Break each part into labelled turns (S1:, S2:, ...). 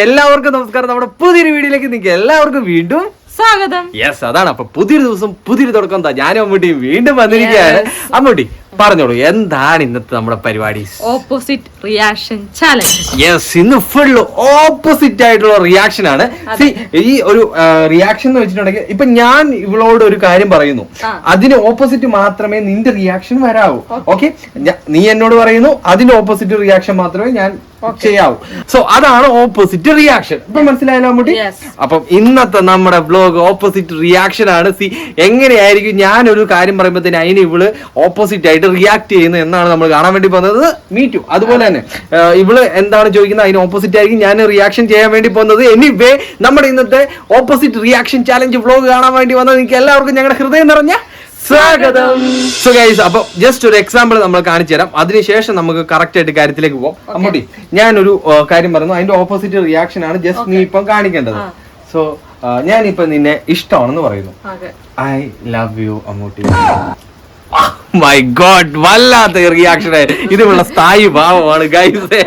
S1: എല്ലാവർക്കും നമസ്കാരം. നമ്മുടെ പുതിയൊരു വീഡിയോയിലേക്ക് നിങ്ങൾക്ക് എല്ലാവർക്കും വീണ്ടും
S2: സ്വാഗതം.
S1: യെസ്, അതാണ്. അപ്പൊ പുതിയൊരു ദിവസം പുതിയൊരു തുടക്കം. ഞാനും അമ്മൂട്ടിയും വീണ്ടും വന്നിരിക്കുകയാണ്. അമ്മൂട്ടി പറഞ്ഞോളൂ, എന്താണ് ഇന്നത്തെ നമ്മുടെ പരിപാടി?
S2: Opposite reaction challenge.
S1: യെസ്, ഇന്ന് ഫുൾ ഓപ്പോസിറ്റ് ആയിട്ടുള്ള റിയാക്ഷൻ ആണ്. ഈ ഒരു റിയാക്ഷൻ എന്ന് വെച്ചിട്ടുണ്ടെങ്കിൽ ഇപ്പൊ ഞാൻ ഇവളോട് ഒരു കാര്യം പറയുന്നു, അതിന് ഓപ്പോസിറ്റ് മാത്രമേ നിന്റെ റിയാക്ഷൻ വരാവൂ. ഓക്കെ, നീ എന്നോട് പറയുന്നു, അതിന്റെ ഓപ്പോസിറ്റ് റിയാക്ഷൻ മാത്രമേ ഞാൻ ചെയ്യാവൂ. സോ അതാണ് ഓപ്പോസിറ്റ് റിയാക്ഷൻ. ഇപ്പൊ മനസ്സിലായല്ലോ അമ്മൂട്ടി? അപ്പം ഇന്നത്തെ നമ്മുടെ വ്ലോഗ് ഓപ്പോസിറ്റ് റിയാക്ഷൻ ആണ്. എങ്ങനെയായിരിക്കും ഞാനൊരു കാര്യം പറയുമ്പോഴത്തേന് അതിന് ഇവള് ഓപ്പോസിറ്റ് ആയിട്ട് റിയാക്ട് ചെയ്യുന്നത് എന്നാണ് നമ്മൾ കാണാൻ വേണ്ടി പോകുന്നത്. മീറ്റു അതുപോലെ തന്നെ ഇവള് എന്താണ് ചോദിക്കുന്നത് അതിന് ഓപ്പോസിറ്റ് ആയിരിക്കും ഞാൻ റിയാക്ഷൻ ചെയ്യാൻ വേണ്ടി പോകുന്നത്. എനിവേ, നമ്മുടെ ഇന്നത്തെ ഓപ്പോസിറ്റ് റിയാക്ഷൻ ചാലഞ്ച് വ്ലോഗ് കാണാൻ വേണ്ടി വന്നത് നിങ്ങൾക്ക് എല്ലാവർക്കും ഞങ്ങളുടെ ഹൃദയം നിറഞ്ഞ സ്വാഗതം. സോ ഗൈസ്, അപ്പൊ ജസ്റ്റ് ഒരു എക്സാമ്പിൾ നമ്മൾ കാണിച്ചു തരാം, അതിനുശേഷം നമുക്ക് കറക്റ്റ് ആയിട്ട് കാര്യത്തിലേക്ക് പോകാം. അമ്മൂട്ടി, ഞാനൊരു കാര്യം പറഞ്ഞു, അതിന്റെ ഓപ്പോസിറ്റ് റിയാക്ഷൻ ആണ് ജസ്റ്റ് നീ ഇപ്പം കാണിക്കേണ്ടത്. സോ ഞാനിപ്പോ നിന്നെ ഇഷ്ടമാണെന്ന് പറയുന്നു. I love you Ammutty. My God, വല്ലാത്ത റിയാക്ഷൻ. ഇതിനുള്ള സ്ഥായി ഭാവമാണ് ഗൈസ്.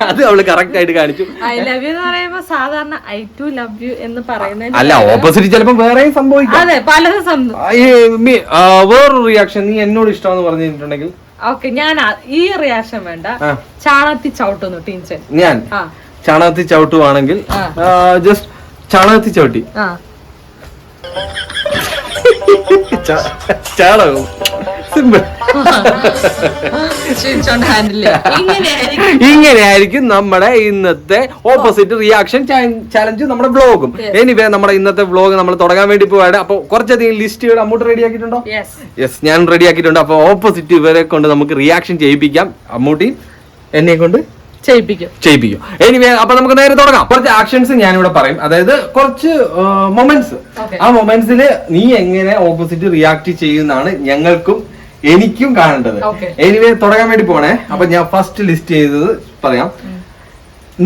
S1: അത് അവള് കറക്റ്റ് ആയിട്ട് കാണിച്ചു.
S2: ഐ ലവ് യു എന്ന് പറയുമ്പോ സാധാരണ ഐ ടു ലവ് യു എന്ന് പറയുന്നത്
S1: അല്ല, ഓപ്പോസിറ്റ് ചിലപ്പോ വേറെയും സംഭവിക്കാം.
S2: അതെ, പലതും.
S1: വേറൊരു റിയാക്ഷൻ, നീ എന്നോട് ഇഷ്ടമാണെന്ന് പറഞ്ഞിട്ടുണ്ടെങ്കിൽ
S2: ഓക്കെ, ഞാൻ ഈ റിയാക്ഷൻ വേണ്ട. ചാണകത്തി ചവിട്ടുന്നു ടീച്ചർ.
S1: ഞാൻ ചാണകത്തി ചവിട്ടുവാണെങ്കിൽ ജസ്റ്റ് ചാണകത്തി ചവിട്ടി ചാണകം സിമ്പിൾ. ഇങ്ങനെയായിരിക്കും നമ്മുടെ ഇന്നത്തെ ഓപ്പോസിറ്റ് റിയാക്ഷൻ ചാലഞ്ച്, നമ്മുടെ വ്ലോഗും. എനിവേ, നമ്മുടെ ഇന്നത്തെ വ്ലോഗ് നമ്മൾ തുടങ്ങാൻ വേണ്ടി പോവാണ്. അപ്പൊ കുറച്ചധികം ലിസ്റ്റുകൾ അമ്മൂട്ട് റെഡി ആക്കിയിട്ടുണ്ടോ? യെസ്, ഞാൻ റെഡി ആക്കിയിട്ടുണ്ട്. അപ്പൊ ഓപ്പോസിറ്റ് ഇവരെ കൊണ്ട് നമുക്ക് റിയാക്ഷൻ ചെയ്യിപ്പിക്കാം. അമ്മൂട്ടി എന്നെ കൊണ്ട് ചെയ്യിപ്പിക്കും. എനിവേ, അപ്പൊ നമുക്ക് നേരെ തുടങ്ങാം. കുറച്ച് ആക്ഷൻസ് ഞാനിവിടെ പറയും, അതായത് കുറച്ച് മൊമെന്റ്സ്. ആ മൊമെന്റ്സിൽ നീ എങ്ങനെ ഓപ്പോസിറ്റ് റിയാക്ട് ചെയ്യുന്നതാണ് ഞങ്ങൾക്കും എനിക്കും കാണേണ്ടത്. എനിവേ, തുടങ്ങാൻ വേണ്ടി പോണേ. അപ്പൊ ഞാൻ ഫസ്റ്റ് ലിസ്റ്റ് ചെയ്തത് പറയാം.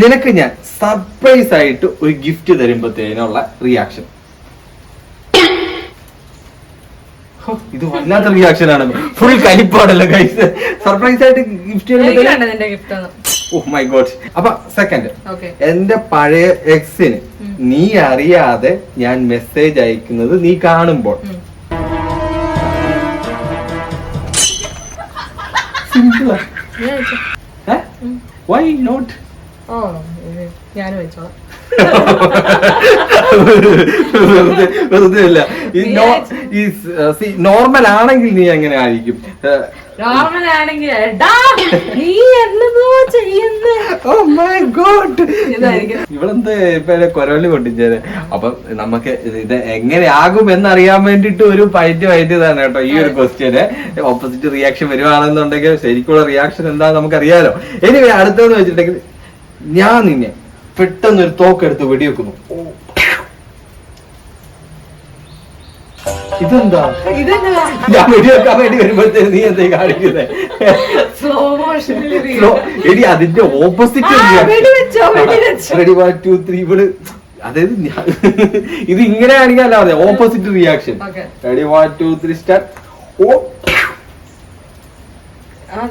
S1: നിനക്ക് ഞാൻ സർപ്രൈസ് ആയിട്ട് ഒരു ഗിഫ്റ്റ് തരുമ്പോഴത്തേനുള്ള റിയാക്ഷൻ. ഇത് വല്ലാത്ത റിയാക്ഷൻ ആണ്, ഫുൾ കലിപ്പാണല്ലോ ഗൈസ്. സർപ്രൈസ് ആയിട്ട് ഗിഫ്റ്റ്. Oh my god. അപ്പൊ സെക്കൻഡ്, എന്റെ പഴയ എക്സിന് നീ അറിയാതെ ഞാൻ മെസ്സേജ് അയക്കുന്നത് നീ കാണുമ്പോൾ. Why not? വെറുതെ അല്ല, നോർമൽ ആണെങ്കിൽ നീ എങ്ങനെ ആയിരിക്കും? ഇവളെന്ത് ഇപ്പൊ കൊരവള്ളി പൊട്ടിച്ചത്. അപ്പൊ നമുക്ക് ഇത് എങ്ങനെയാകും എന്നറിയാൻ വേണ്ടിട്ട് ഒരു ഫൈറ്റ് തന്നെ കേട്ടോ ഈ ഒരു ക്വസ്റ്റ്യന്. ഓപ്പോസിറ്റ് റിയാക്ഷൻ വരുവാണെന്നുണ്ടെങ്കിൽ ശരിക്കുള്ള റിയാക്ഷൻ എന്താന്ന് നമുക്കറിയാലോ. ഇനി അടുത്തതെന്ന് വെച്ചിട്ടുണ്ടെങ്കിൽ ഞാൻ നിന്നെ പെട്ടെന്നൊരു തോക്കെടുത്ത് വെടിവെക്കുന്നു. ഇതെന്താ? ഞാൻ വെടിവെക്കാൻ വേണ്ടി വരുമ്പോഴത്തേക്ക് നീ എന്താ കാണിക്കുന്നത്? എടി, അതിന്റെ ഓപ്പോസിറ്റ്. റെഡി 1 2 3. ഇവള് അതായത് ഇത് ഇങ്ങനെ കാണിക്കാനല്ല പറഞ്ഞ ഓപ്പോസിറ്റ് റിയാക്ഷൻ. Ready 1 2 3 start. ഓ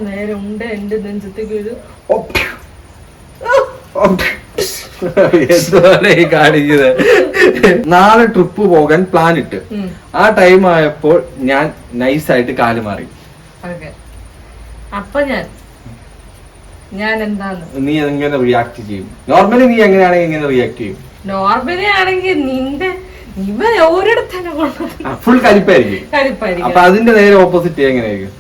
S2: നേരെ ഉണ്ട് എന്റെ നെഞ്ചത്തേക്ക്.
S1: എന്താണ് ഈ കാണിക്കുന്നത്? നാളെ ട്രിപ്പ് പോകാൻ പ്ലാൻ ഇട്ട് ആ ടൈം ആയപ്പോൾ ഞാൻ നൈസായിട്ട് കാല് മാറി.
S2: അപ്പൊ ഞാൻ എന്താണ്?
S1: നീ എങ്ങനെ റിയാക്ട് ചെയ്യും? നോർമലി നീ എങ്ങനെയാണെങ്കിൽ എങ്ങനെ റിയാക്ട് ചെയ്യും?
S2: നോർമലി ആണെങ്കിൽ ഇവൻ ഓരോരുത്തന്നെ
S1: ഫുൾ കലിപ്പായിരിക്കും. അപ്പൊ അതിന്റെ നേരെ ഓപ്പോസിറ്റ് എങ്ങനെയായിരിക്കും?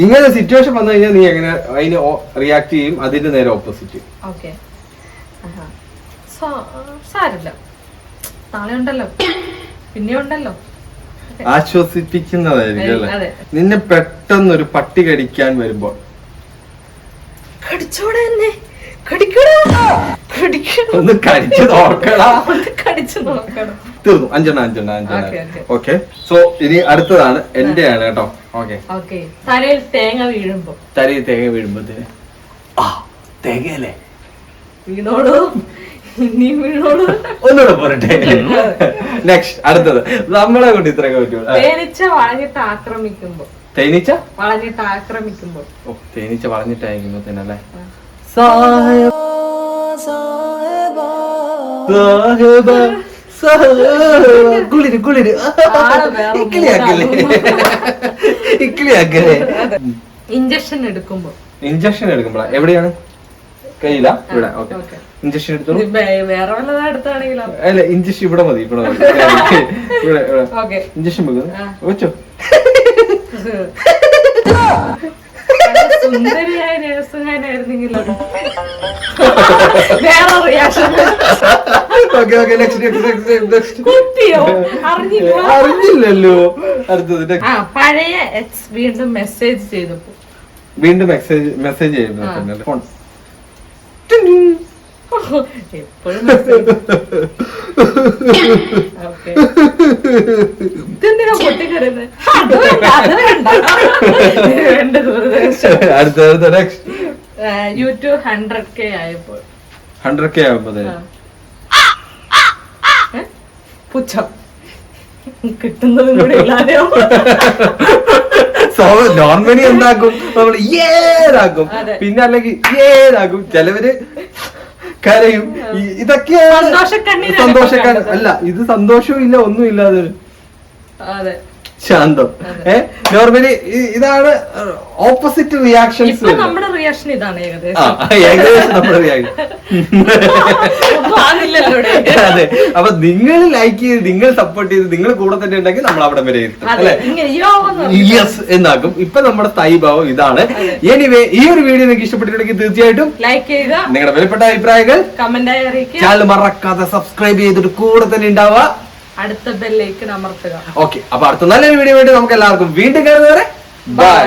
S1: ഇങ്ങനെ സിറ്റുവേഷൻ വന്നു കഴിഞ്ഞാൽ നീ എങ്ങനെ അതിന് റിയാക്ട് ചെയ്യും? അതിന്റെ നേരെ ഓപ്പോസിറ്റ്.
S2: സാരില്ല, നാളെ ഉണ്ടല്ലോ, പിന്നെ ഉണ്ടല്ലോ.
S1: ആശ്വസിപ്പിക്കുന്നതായിരിക്കും അല്ലെ? നിന്നെ പെട്ടെന്നൊരു പട്ടി കടിക്കാൻ വരുമ്പോൾ ഒന്ന് കടിച്ചു നോക്കണം. തീർന്നു. 5 ഓക്കെ. സോ ഇനി അടുത്തതാണ് എന്റെയാണ് കേട്ടോ. ഓക്കെ,
S2: തലയിൽ തേങ്ങ
S1: വീഴുമ്പോഴത്തേന് തേങ്ങയല്ലേ
S2: വീണോളൂ, നീ വീണോളൂ.
S1: ഒന്നുകൂടെ പോരട്ടെ. നെക്സ്റ്റ്, അടുത്തത് നമ്മളെ കൊണ്ട് ഇത്രയൊക്കെ പറ്റുള്ളൂ.
S2: തേനീച്ച വളഞ്ഞിട്ട് ആക്രമിക്കുമ്പോ.
S1: തേനീച്ച
S2: വളഞ്ഞിട്ട് ആക്രമിക്കുമ്പോ.
S1: തേനീച്ച വളഞ്ഞിട്ടായിരിക്കുമ്പോഴത്തേനല്ലേ കുളിര് കുളിര് ഇക്കിളിയാക്കല്ലേ.
S2: ഇഞ്ചക്ഷൻ
S1: എടുക്കുമ്പോഴാ എവിടെയാണ്? കയ്യില? ഇവിടെ. ഓക്കെ, ഇഞ്ചക്ഷൻ എടുത്തോളൂ.
S2: വേറെ വല്ലതാ എടുത്താണെങ്കിലോ?
S1: അല്ല, ഇഞ്ചക്ഷൻ ഇവിടെ മതി. ഇവിടെ ഇഞ്ചക്ഷൻ വെച്ചോ.
S2: സുന്ദരിയായ നേഴ്സുകാരായിരുന്നെങ്കിലോ വേറെ റിയാക്ഷൻ.
S1: അറിഞ്ഞില്ലല്ലോ. അടുത്തത്
S2: പഴയ എക്സ് വീണ്ടും മെസ്സേജ് ചെയ്തപ്പോ
S1: മെസ്സേജ് ചെയ്യുന്നു.
S2: എപ്പോഴും ഇതെന്തിനാ പൊട്ടിക്കരുത്? യൂട്യൂബ് 100K ആയപ്പോൾ
S1: 100K ആകുമ്പോ
S2: പുച്ഛം കിട്ടുന്നതും കൂടി ഇല്ലാതെയോ.
S1: നോർമലി എന്താക്കും നമ്മള് ഏതാക്കും, പിന്നെ അല്ലെങ്കിൽ ഏതാക്കും. ചിലവര് കരയും. ഇതൊക്കെയാണ് സന്തോഷക്കാരൻ. അല്ല, ഇത് സന്തോഷവും ഇല്ല, ഒന്നും ഇല്ലാതെ ശാന്തം. നോർമലി ഇതാണ് ഓപ്പോസിറ്റ് റിയാക്ഷൻസ്.
S2: നമ്മുടെ റിയാക്ഷൻ ഇതാണ്
S1: ഏകദേശം നമ്മുടെ റിയാക്ഷൻ. അതെ. അപ്പൊ നിങ്ങൾ ലൈക്ക് ചെയ്ത്, നിങ്ങൾ സപ്പോർട്ട് ചെയ്ത്, നിങ്ങൾ കൂടെ തന്നെ ഉണ്ടെങ്കിൽ നമ്മൾ അവിടെ വരെ എത്തും അല്ലെ. യെസ് എന്നാക്കും. ഇപ്പൊ നമ്മുടെ സ്ഥായിഭാവം ഇതാണ്. എനിവേ, ഈ ഒരു വീഡിയോ നിങ്ങൾക്ക് ഇഷ്ടപ്പെട്ടിട്ടുണ്ടെങ്കിൽ തീർച്ചയായിട്ടും
S2: ലൈക്ക് ചെയ്യുക.
S1: നിങ്ങളുടെ വിലപ്പെട്ട അഭിപ്രായങ്ങൾ
S2: കമന്റായി അറിയിക്കുക.
S1: ചാനൽ മറക്കാതെ സബ്സ്ക്രൈബ് ചെയ്തിട്ട് കൂടെ തന്നെ ഉണ്ടാവുക.
S2: അടുത്ത ബെല്ലൈക്കൺ അമർത്തുക.
S1: ഓക്കെ, അപ്പൊ അടുത്ത നല്ലൊരു വീഡിയോ വേണ്ടി നമുക്ക് എല്ലാവർക്കും വീണ്ടും കാണുന്നവരെ ബൈ.